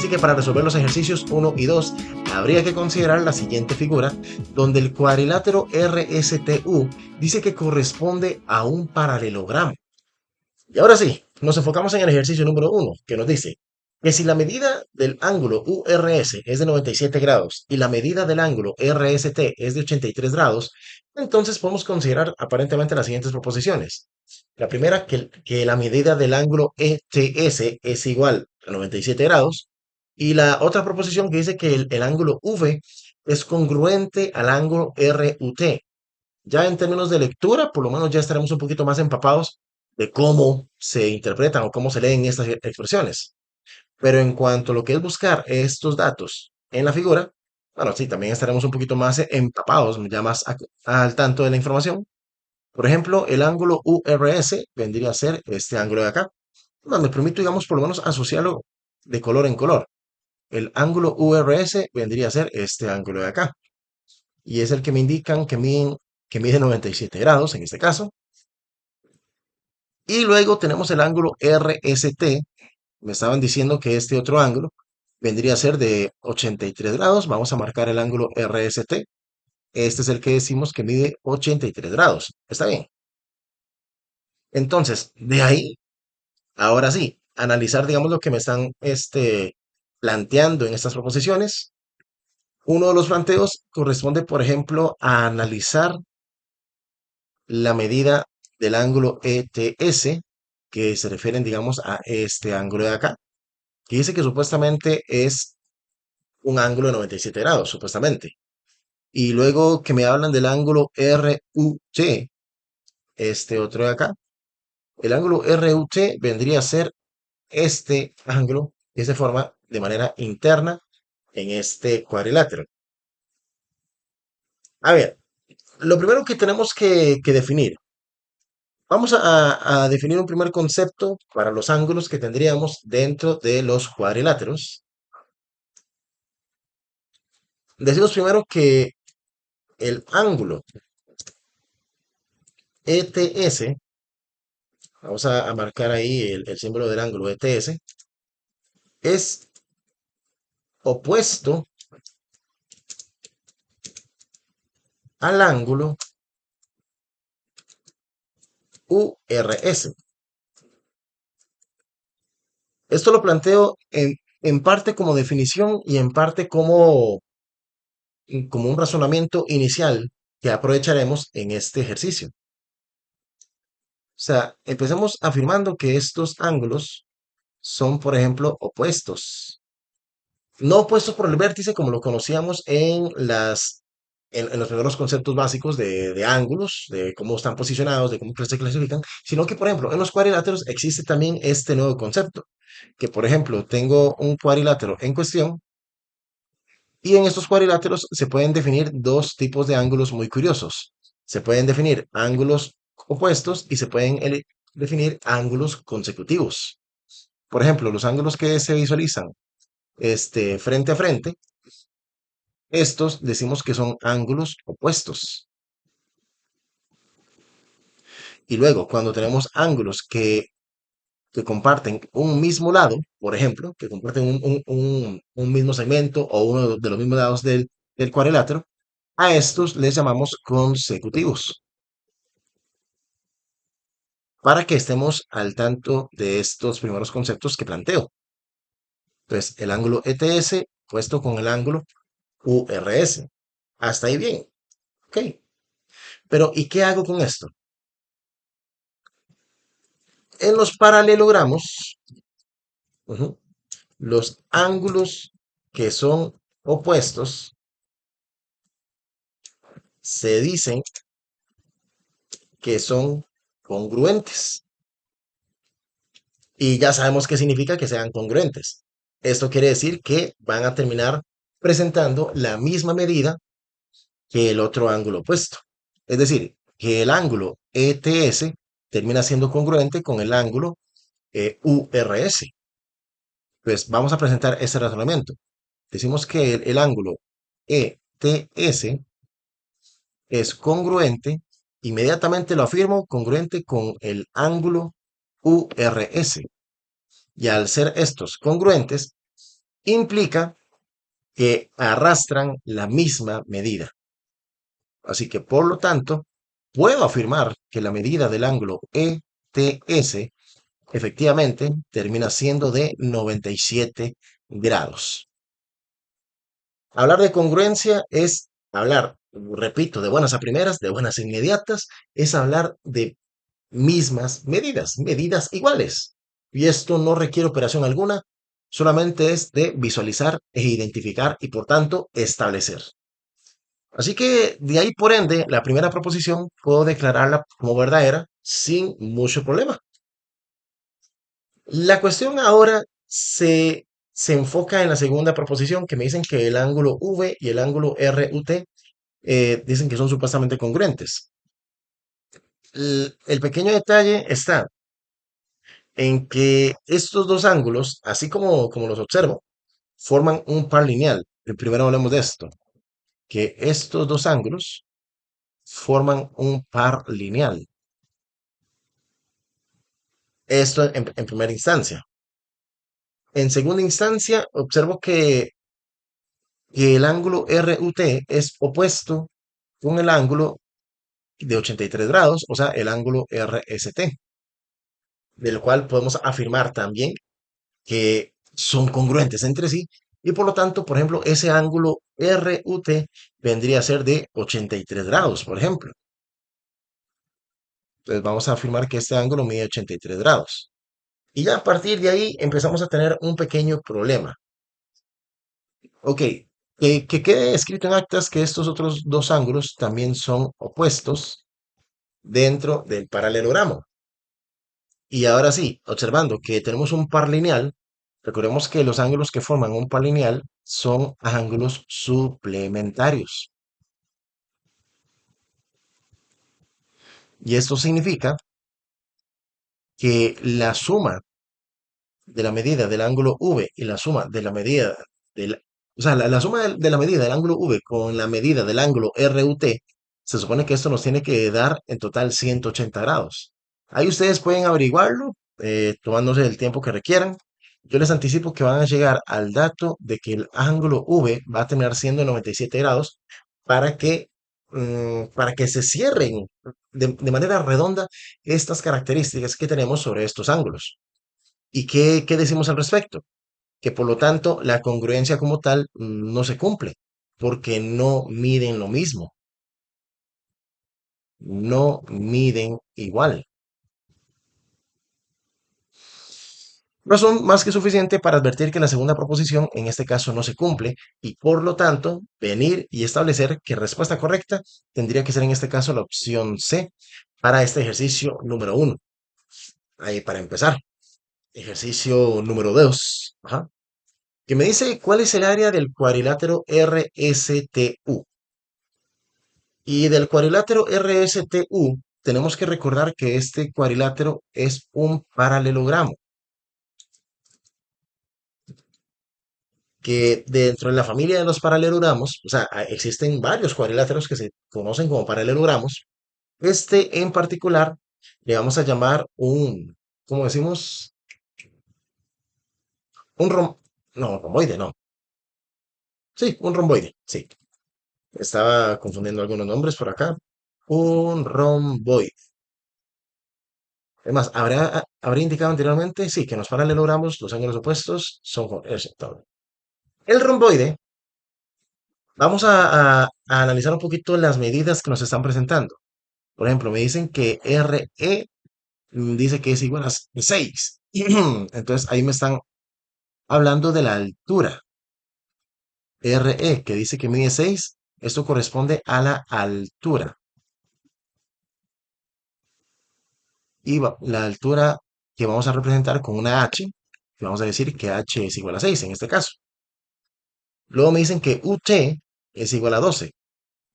Dice que para resolver los ejercicios 1 y 2 habría que considerar la siguiente figura, donde el cuadrilátero RSTU dice que corresponde a un paralelogramo. Y ahora sí, nos enfocamos en el ejercicio número 1, que nos dice que si la medida del ángulo URS es de 97 grados y la medida del ángulo RST es de 83 grados, entonces podemos considerar aparentemente las siguientes proposiciones. La primera, que la medida del ángulo ETS es igual a 97 grados. Y la otra proposición que dice que el ángulo V es congruente al ángulo RUT. Ya en términos de lectura, por lo menos ya estaremos un poquito más empapados de cómo se interpretan o cómo se leen estas expresiones. Pero en cuanto a lo que es buscar estos datos en la figura, bueno, sí, también estaremos un poquito más empapados, ya más al tanto de la información. Por ejemplo, el ángulo URS vendría a ser este ángulo de acá. Me permito, digamos, por lo menos asociarlo de color en color. El ángulo URS vendría a ser este ángulo de acá. Y es el que me indican que mide 97 grados en este caso. Y luego tenemos el ángulo RST. Me estaban diciendo que este otro ángulo vendría a ser de 83 grados. Vamos a marcar el ángulo RST. Este es el que decimos que mide 83 grados. ¿Está bien? Entonces, de ahí, ahora sí, analizar, digamos, lo que me están planteando en estas proposiciones. Uno de los planteos corresponde, por ejemplo, a analizar la medida del ángulo ETS, que se refieren, digamos, a este ángulo de acá, que dice que supuestamente es un ángulo de 97 grados, supuestamente. Y luego que me hablan del ángulo RUT, este otro de acá. El ángulo RUT vendría a ser este ángulo que se forma de manera interna en este cuadrilátero. A ver, lo primero que tenemos que definir. Vamos a definir un primer concepto para los ángulos que tendríamos dentro de los cuadriláteros. Decimos primero que el ángulo ETS, vamos a marcar ahí el símbolo del ángulo ETS, es opuesto al ángulo URS. Esto lo planteo en parte como definición y en parte como un razonamiento inicial que aprovecharemos en este ejercicio. O sea, empecemos afirmando que estos ángulos son, por ejemplo, opuestos. No opuestos por el vértice como lo conocíamos en los primeros conceptos básicos de ángulos, de cómo están posicionados, de cómo se clasifican, sino que, por ejemplo, en los cuadriláteros existe también este nuevo concepto, que, por ejemplo, tengo un cuadrilátero en cuestión y en estos cuadriláteros se pueden definir dos tipos de ángulos muy curiosos. Se pueden definir ángulos opuestos y se pueden definir ángulos consecutivos. Por ejemplo, los ángulos que se visualizan frente a frente, estos decimos que son ángulos opuestos. Y luego, cuando tenemos ángulos que comparten un mismo lado, por ejemplo, que comparten un mismo segmento o uno de los mismos lados del cuadrilátero, a estos les llamamos consecutivos, para que estemos al tanto de estos primeros conceptos que planteo. Entonces, el ángulo ETS puesto con el ángulo URS. Hasta ahí bien. Ok. Pero, ¿y qué hago con esto? En los paralelogramos, los ángulos que son opuestos se dicen que son congruentes. Y ya sabemos qué significa que sean congruentes. Esto quiere decir que van a terminar presentando la misma medida que el otro ángulo opuesto. Es decir, que el ángulo ETS termina siendo congruente con el ángulo URS. Pues vamos a presentar ese razonamiento. Decimos que el ángulo ETS es congruente, inmediatamente lo afirmo, congruente con el ángulo URS. Y al ser estos congruentes, implica que arrastran la misma medida. Así que, por lo tanto, puedo afirmar que la medida del ángulo ETS efectivamente termina siendo de 97 grados. Hablar de congruencia es hablar, repito, de buenas a primeras, de buenas a inmediatas, es hablar de mismas medidas, medidas iguales. Y esto no requiere operación alguna, solamente es de visualizar e identificar y por tanto establecer. Así que de ahí por ende, la primera proposición puedo declararla como verdadera sin mucho problema. La cuestión ahora se enfoca en la segunda proposición que me dicen que el ángulo V y el ángulo RUT dicen que son supuestamente congruentes. El pequeño detalle está en que estos dos ángulos, así como los observo, forman un par lineal. Primero hablemos de esto, que estos dos ángulos forman un par lineal. Esto en primera instancia. En segunda instancia, observo que el ángulo RUT es opuesto con el ángulo de 83 grados, o sea, el ángulo RST, del cual podemos afirmar también que son congruentes entre sí y por lo tanto, por ejemplo, ese ángulo RUT vendría a ser de 83 grados, por ejemplo. Entonces vamos a afirmar que este ángulo mide 83 grados. Y ya a partir de ahí empezamos a tener un pequeño problema. Ok, que quede escrito en actas que estos otros dos ángulos también son opuestos dentro del paralelogramo. Y ahora sí, observando que tenemos un par lineal, recordemos que los ángulos que forman un par lineal son ángulos suplementarios. Y esto significa que la suma de la medida del ángulo V y la suma de la medida del, o sea, la suma de la medida del ángulo V con la medida del ángulo RUT, se supone que esto nos tiene que dar en total 180 grados. Ahí ustedes pueden averiguarlo, tomándose el tiempo que requieran. Yo les anticipo que van a llegar al dato de que el ángulo V va a terminar siendo 97 grados para que, para que se cierren de manera redonda estas características que tenemos sobre estos ángulos. ¿Y qué decimos al respecto? Que por lo tanto la congruencia como tal no se cumple, porque no miden lo mismo, no miden igual. Razón más que suficiente para advertir que la segunda proposición en este caso no se cumple y por lo tanto venir y establecer que respuesta correcta tendría que ser en este caso la opción C para este ejercicio número uno. Ahí para empezar. Ejercicio número 2. Que me dice cuál es el área del cuadrilátero RSTU. Y del cuadrilátero RSTU tenemos que recordar que este cuadrilátero es un paralelogramo, que dentro de la familia de los paralelogramos, o sea, existen varios cuadriláteros que se conocen como paralelogramos. Este en particular le vamos a llamar un, ¿cómo decimos? Un no, romboide, no. Sí, un romboide, sí. Estaba confundiendo algunos nombres por acá. Un romboide. Además, habrá indicado anteriormente, sí, que en los paralelogramos los ángulos opuestos son todo. El romboide, vamos a analizar un poquito las medidas que nos están presentando. Por ejemplo, me dicen que RE dice que es igual a 6. Entonces, ahí me están hablando de la altura. RE, que dice que mide 6, esto corresponde a la altura. Y la altura que vamos a representar con una H, que vamos a decir que H es igual a 6 en este caso. Luego me dicen que UT es igual a 12.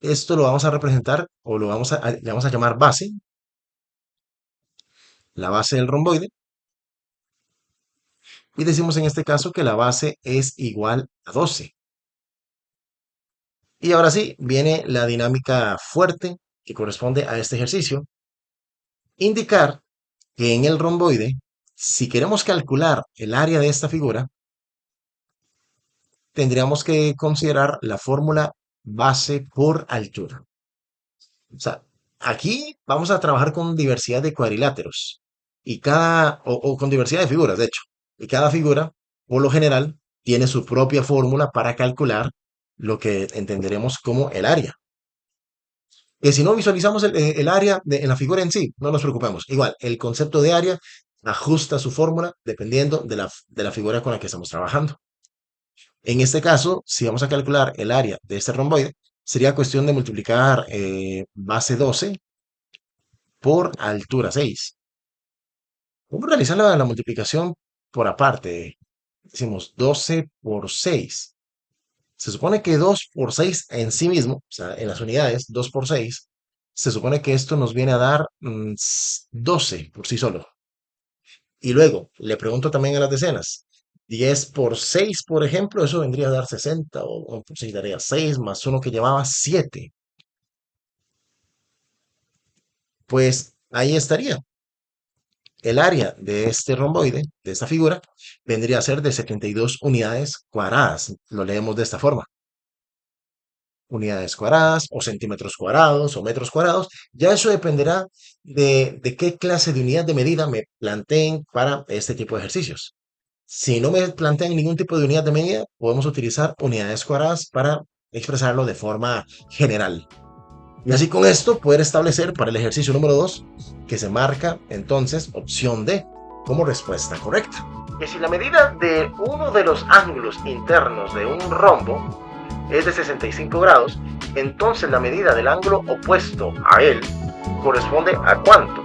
Esto lo vamos a representar o le vamos a llamar base, la base del romboide. Y decimos en este caso que la base es igual a 12. Y ahora sí, viene la dinámica fuerte que corresponde a este ejercicio. Indicar que en el romboide, si queremos calcular el área de esta figura, tendríamos que considerar la fórmula base por altura. O sea, aquí vamos a trabajar con diversidad de cuadriláteros o con diversidad de figuras, de hecho. Y cada figura, por lo general, tiene su propia fórmula para calcular lo que entenderemos como el área. Que si no visualizamos el área en la figura en sí, no nos preocupemos. Igual, el concepto de área ajusta su fórmula dependiendo de la figura con la que estamos trabajando. En este caso, si vamos a calcular el área de este romboide, sería cuestión de multiplicar base 12 por altura 6. Vamos a realizar la multiplicación por aparte. Decimos 12 por 6. Se supone que 2 por 6 en sí mismo, o sea, en las unidades, 2 por 6, se supone que esto nos viene a dar 12 por sí solo. Y luego, le pregunto también a las decenas. 10 por 6, por ejemplo, eso vendría a dar 60, o pues daría 6 más uno que llevaba 7. Pues ahí estaría. El área de este romboide, de esta figura, vendría a ser de 72 unidades cuadradas. Lo leemos de esta forma. Unidades cuadradas o centímetros cuadrados o metros cuadrados. Ya eso dependerá de qué clase de unidad de medida me planteen para este tipo de ejercicios. Si no me plantean ningún tipo de unidad de medida, podemos utilizar unidades cuadradas para expresarlo de forma general. Y así con esto poder establecer para el ejercicio número 2 que se marca entonces opción D como respuesta correcta. Que si la medida de uno de los ángulos internos de un rombo es de 65 grados, entonces la medida del ángulo opuesto a él corresponde a ¿cuánto?